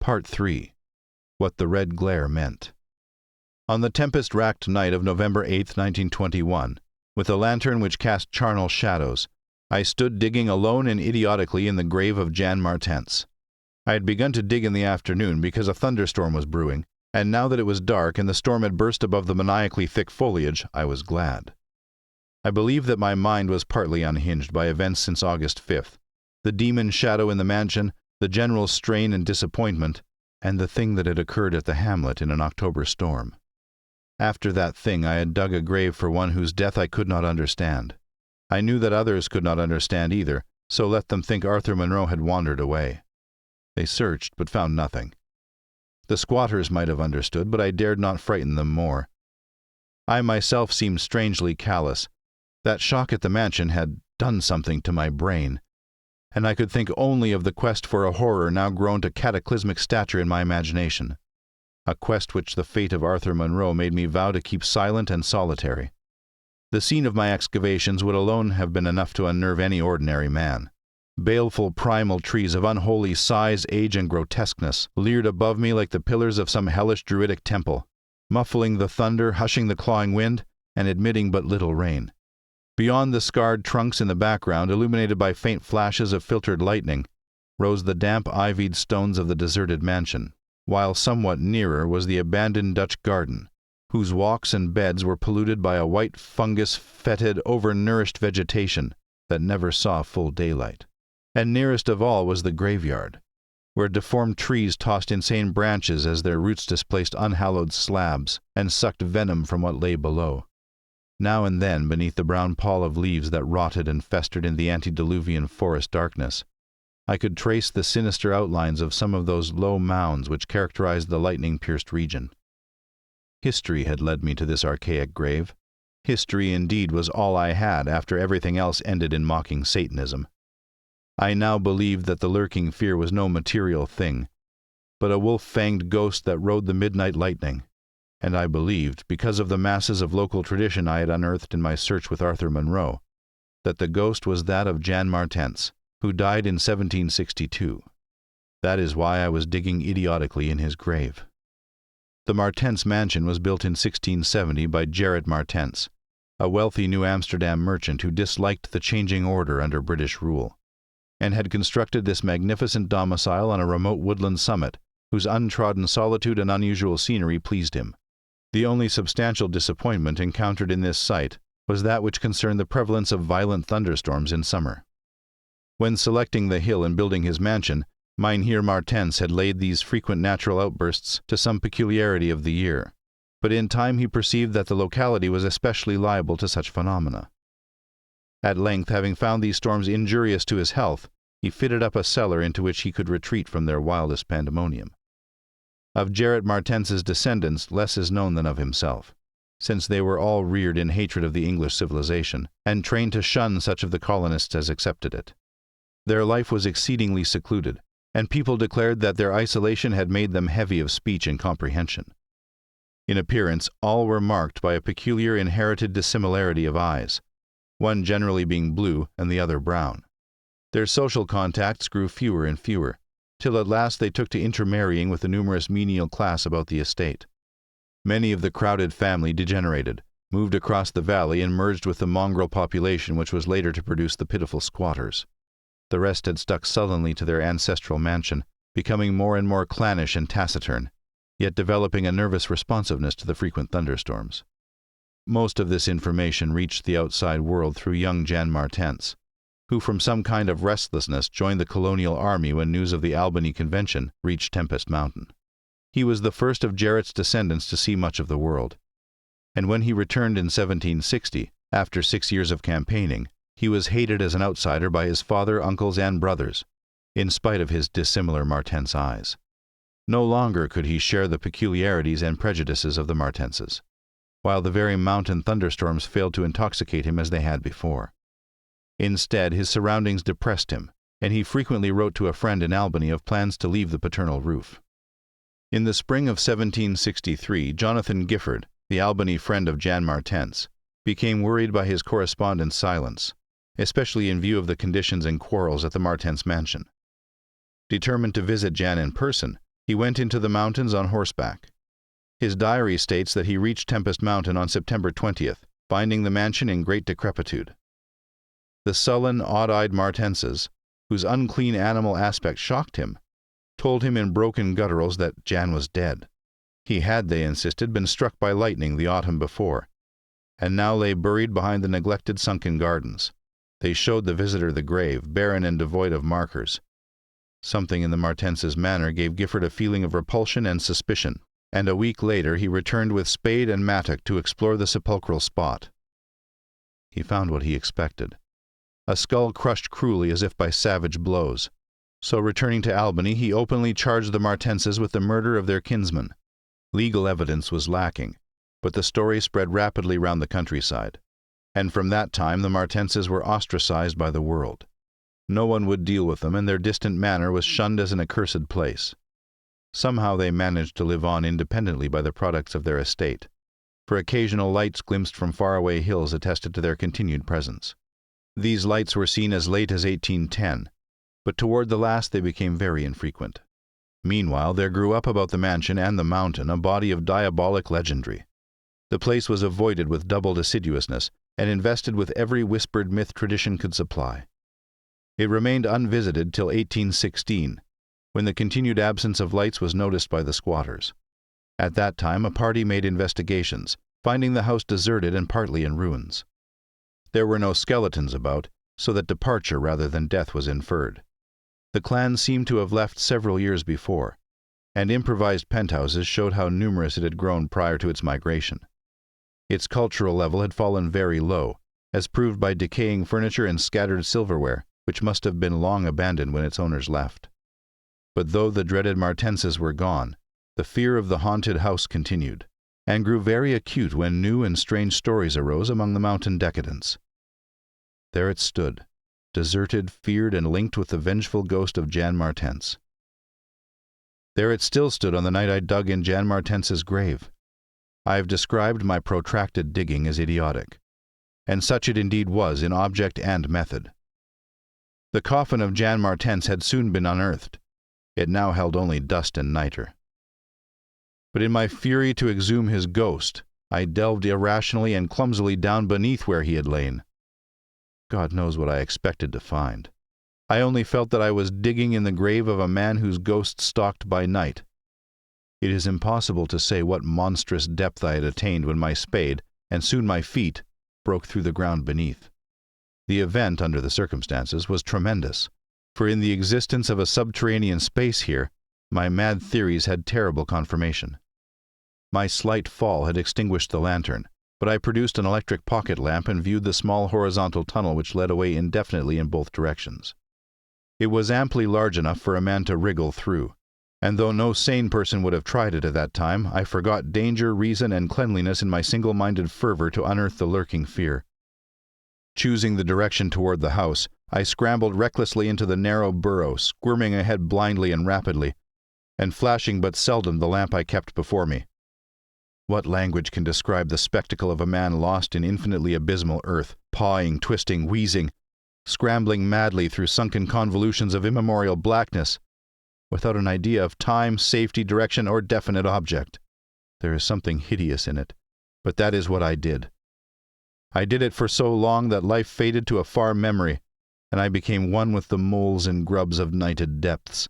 Part 3. What the Red Glare Meant. On the tempest-racked night of November 8, 1921, with a lantern which cast charnel shadows, I stood digging alone and idiotically in the grave of Jan Martens. I had begun to dig in the afternoon because a thunderstorm was brewing, and now that it was dark and the storm had burst above the maniacally thick foliage, I was glad. I believe that my mind was partly unhinged by events since August 5th, the demon shadow in the mansion, the general strain and disappointment, and the thing that had occurred at the hamlet in an October storm. After that thing I had dug a grave for one whose death I could not understand. I knew that others could not understand either, so let them think Arthur Monroe had wandered away. They searched, but found nothing. The squatters might have understood, but I dared not frighten them more. I myself seemed strangely callous. That shock at the mansion had done something to my brain, and I could think only of the quest for a horror now grown to cataclysmic stature in my imagination, a quest which the fate of Arthur Monroe made me vow to keep silent and solitary. The scene of my excavations would alone have been enough to unnerve any ordinary man. Baleful primal trees of unholy size, age, and grotesqueness leered above me like the pillars of some hellish druidic temple, muffling the thunder, hushing the clawing wind, and admitting but little rain. Beyond the scarred trunks in the background, illuminated by faint flashes of filtered lightning, rose the damp ivied stones of the deserted mansion, while somewhat nearer was the abandoned Dutch garden, whose walks and beds were polluted by a white fungus-fetid, overnourished vegetation that never saw full daylight. And nearest of all was the graveyard, where deformed trees tossed insane branches as their roots displaced unhallowed slabs and sucked venom from what lay below. Now and then, beneath the brown pall of leaves that rotted and festered in the antediluvian forest darkness, I could trace the sinister outlines of some of those low mounds which characterized the lightning-pierced region. History had led me to this archaic grave. History indeed was all I had after everything else ended in mocking Satanism. I now believed that the lurking fear was no material thing, but a wolf-fanged ghost that rode the midnight lightning. And I believed, because of the masses of local tradition I had unearthed in my search with Arthur Monroe, that the ghost was that of Jan Martens, who died in 1762. That is why I was digging idiotically in his grave. The Martens mansion was built in 1670 by Gerrit Martens, a wealthy New Amsterdam merchant who disliked the changing order under British rule, and had constructed this magnificent domicile on a remote woodland summit, whose untrodden solitude and unusual scenery pleased him. The only substantial disappointment encountered in this site was that which concerned the prevalence of violent thunderstorms in summer. When selecting the hill and building his mansion, Mynheer Martens had laid these frequent natural outbursts to some peculiarity of the year, but in time he perceived that the locality was especially liable to such phenomena. At length, having found these storms injurious to his health, he fitted up a cellar into which he could retreat from their wildest pandemonium. Of Gerrit Martens's descendants less is known than of himself, since they were all reared in hatred of the English civilization, and trained to shun such of the colonists as accepted it. Their life was exceedingly secluded, and people declared that their isolation had made them heavy of speech and comprehension. In appearance, all were marked by a peculiar inherited dissimilarity of eyes, one generally being blue and the other brown. Their social contacts grew fewer and fewer, till at last they took to intermarrying with the numerous menial class about the estate. Many of the crowded family degenerated, moved across the valley, and merged with the mongrel population which was later to produce the pitiful squatters. The rest had stuck sullenly to their ancestral mansion, becoming more and more clannish and taciturn, yet developing a nervous responsiveness to the frequent thunderstorms. Most of this information reached the outside world through young Jan Martens, who from some kind of restlessness joined the colonial army when news of the Albany Convention reached Tempest Mountain. He was the first of Gerrit's descendants to see much of the world, and when he returned in 1760, after 6 years of campaigning, he was hated as an outsider by his father, uncles, and brothers, in spite of his dissimilar Martens eyes. No longer could he share the peculiarities and prejudices of the Martenses, while the very mountain thunderstorms failed to intoxicate him as they had before. Instead, his surroundings depressed him, and he frequently wrote to a friend in Albany of plans to leave the paternal roof. In the spring of 1763, Jonathan Gifford, the Albany friend of Jan Martens, became worried by his correspondent's silence, especially in view of the conditions and quarrels at the Martens mansion. Determined to visit Jan in person, He went into the mountains on horseback. His diary states that he reached Tempest Mountain on September 20th, finding the mansion in great decrepitude. The sullen, odd-eyed Martenses, whose unclean animal aspect shocked him, told him in broken gutturals that Jan was dead. He had, they insisted, been struck by lightning the autumn before, and now lay buried behind the neglected sunken gardens. They showed the visitor the grave, barren and devoid of markers. Something in the Martenses' manner gave Gifford a feeling of repulsion and suspicion, and a week later he returned with spade and mattock to explore the sepulchral spot. He found what he expected: a skull crushed cruelly as if by savage blows. So returning to Albany, he openly charged the Martenses with the murder of their kinsman. Legal evidence was lacking, but the story spread rapidly round the countryside, and from that time the Martenses were ostracized by the world. No one would deal with them, and their distant manor was shunned as an accursed place. Somehow they managed to live on independently by the products of their estate, for occasional lights glimpsed from faraway hills attested to their continued presence. These lights were seen as late as 1810, but toward the last they became very infrequent. Meanwhile, there grew up about the mansion and the mountain a body of diabolic legendry. The place was avoided with doubled assiduousness, and invested with every whispered myth tradition could supply. It remained unvisited till 1816, when the continued absence of lights was noticed by the squatters. At that time a party made investigations, finding the house deserted and partly in ruins. There were no skeletons about, so that departure rather than death was inferred. The clan seemed to have left several years before, and improvised penthouses showed how numerous it had grown prior to its migration. Its cultural level had fallen very low, as proved by decaying furniture and scattered silverware, which must have been long abandoned when its owners left. But though the dreaded Martenses were gone, the fear of the haunted house continued, and grew very acute when new and strange stories arose among the mountain decadents. There it stood, deserted, feared, and linked with the vengeful ghost of Jan Martens. There it still stood on the night I dug in Jan Martens's grave. I have described my protracted digging as idiotic, and such it indeed was in object and method. The coffin of Jan Martens had soon been unearthed. It now held only dust and nitre. But in my fury to exhume his ghost, I delved irrationally and clumsily down beneath where he had lain. God knows what I expected to find. I only felt that I was digging in the grave of a man whose ghost stalked by night. It is impossible to say what monstrous depth I had attained when my spade, and soon my feet, broke through the ground beneath. The event, under the circumstances, was tremendous, for in the existence of a subterranean space here, my mad theories had terrible confirmation. My slight fall had extinguished the lantern, but I produced an electric pocket lamp and viewed the small horizontal tunnel which led away indefinitely in both directions. It was amply large enough for a man to wriggle through, and though no sane person would have tried it at that time, I forgot danger, reason, and cleanliness in my single-minded fervor to unearth the lurking fear. Choosing the direction toward the house, I scrambled recklessly into the narrow burrow, squirming ahead blindly and rapidly, and flashing but seldom the lamp I kept before me. What language can describe the spectacle of a man lost in infinitely abysmal earth, pawing, twisting, wheezing, scrambling madly through sunken convolutions of immemorial blackness, without an idea of time, safety, direction, or definite object? There is something hideous in it, but that is what I did. I did it for so long that life faded to a far memory, and I became one with the moles and grubs of nighted depths.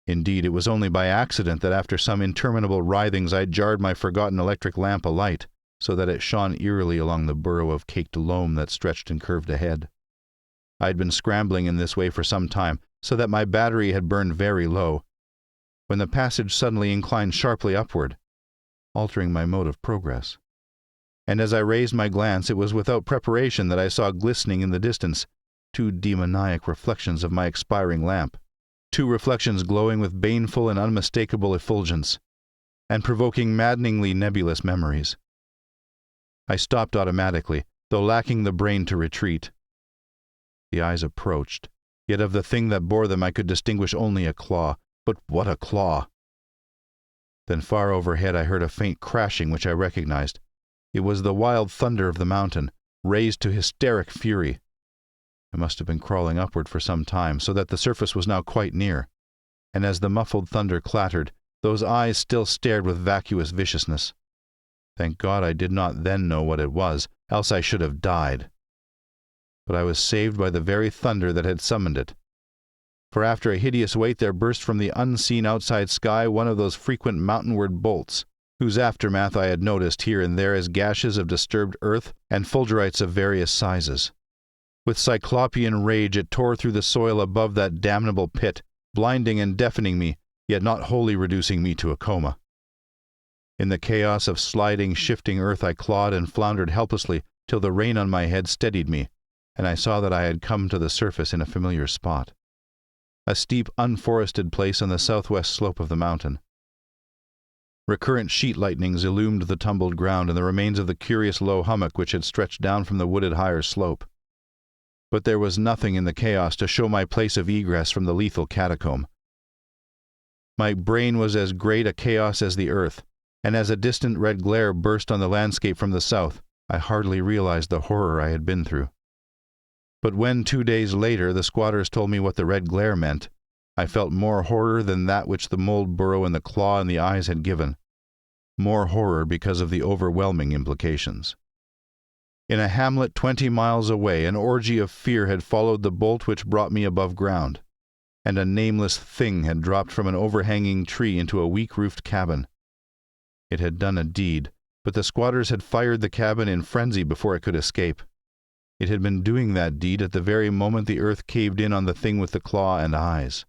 Indeed, it was only by accident that after some interminable writhings I jarred my forgotten electric lamp alight, so that it shone eerily along the burrow of caked loam that stretched and curved ahead. I had been scrambling in this way for some time, so that my battery had burned very low, when the passage suddenly inclined sharply upward, altering my mode of progress. And as I raised my glance, it was without preparation that I saw glistening in the distance 2 demoniac reflections of my expiring lamp, 2 reflections glowing with baneful and unmistakable effulgence, and provoking maddeningly nebulous memories. I stopped automatically, though lacking the brain to retreat. The eyes approached, yet of the thing that bore them I could distinguish only a claw. But what a claw! Then far overhead I heard a faint crashing which I recognized. It was the wild thunder of the mountain, raised to hysteric fury. I must have been crawling upward for some time, so that the surface was now quite near. and as the muffled thunder clattered, those eyes still stared with vacuous viciousness. Thank God I did not then know what it was, else I should have died. But I was saved by the very thunder that had summoned it. For after a hideous wait there burst from the unseen outside sky one of those frequent mountainward bolts, whose aftermath I had noticed here and there as gashes of disturbed earth and fulgurites of various sizes. With cyclopean rage it tore through the soil above that damnable pit, blinding and deafening me, yet not wholly reducing me to a coma. In the chaos of sliding, shifting earth I clawed and floundered helplessly till the rain on my head steadied me, and I saw that I had come to the surface in a familiar spot. A steep, unforested place on the southwest slope of the mountain. Recurrent sheet lightnings illumined the tumbled ground and the remains of the curious low hummock which had stretched down from the wooded higher slope. But there was nothing in the chaos to show my place of egress from the lethal catacomb. My brain was as great a chaos as the earth, and as a distant red glare burst on the landscape from the south, I hardly realized the horror I had been through. But when 2 days later the squatters told me what the red glare meant, I felt more horror than that which the mold burrow and the claw in the eyes had given. More horror because of the overwhelming implications. In a hamlet 20 miles away, an orgy of fear had followed the bolt which brought me above ground, and a nameless thing had dropped from an overhanging tree into a weak-roofed cabin. It had done a deed, but the squatters had fired the cabin in frenzy before it could escape. It had been doing that deed at the very moment the earth caved in on the thing with the claw and eyes.